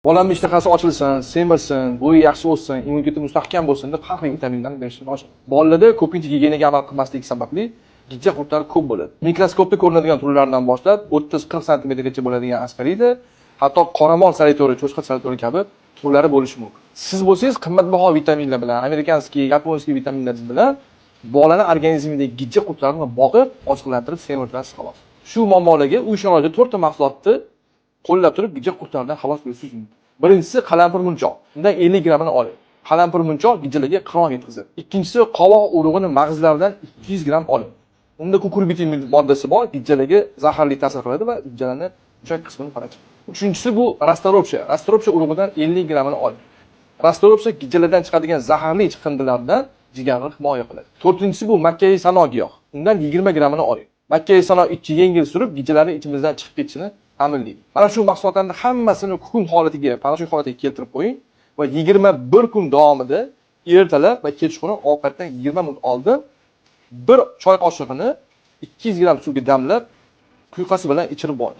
Bolamni ishtahasi ochilsin, semirsin, bo'yi yaxshi o'ssin, immuniteti mustahkam bo'lsin deb har xil vitaminlarni berishni boshlaydi. Bolalarda ko'pincha gigiyenaga amal qilmasligi sababli gijja qurtlari ko'p bo'ladi. Mikroskopda ko'rinadigan turlaridan boshlab 30-40 santimetrgacha bo'ladigan askariyda, hatto qoramol salitori, cho'chqa salitori kabi turlari bo'lishi mumkin. Siz bo'lsangiz qimmatbaho vitaminlar bilan, amerikanskiy, yaponskiy vitaminlar bilan bolani organizmidagi gijja qurtlarini boqib, oziqlantirib semirtirasiz xolos. Shu muammolarga uy sharoitida 4 ta mahsulotni qo'llab turib gijja qurtlaridan xalos bo'lishingiz mumkin. Birinchisi qalampir munchoq. Undan 50 grammini oling. Qalampir munchoq gijjalarga qiron yetkazadi. Ikkinchisi qovoq urug'ini mag'izlaridan 200 gramm oling. Unda kukurbit moddasi bor, gijjalarga zaharli ta'sir qiladi va gijjalarning uchak qismini qaratadi. Uchinchisi bu rastoropsha. Rastoropsha urug'idan 50 grammini oling. Rastoropsha gijjalardan chiqadigan zaharli chiqindilardan jigarni himoya qiladi. To'rtinchisi bu makkai sano giyoh. Undan 20 grammini oling. Makkai sano ichki yengil surib, gijjalarning ichimizdan chiqib ketishini ta'minlaydi. Mana shu mahsulotlarning hammasini kun holatiga, parashyut holatiga keltirib qo'ying va 21 kun davomida ertalab va kechqurun ovqatdan 20 minut oldin bir choy qoshiqini 200 gramm suvga damlab, quyqasi bilan ichirib boring.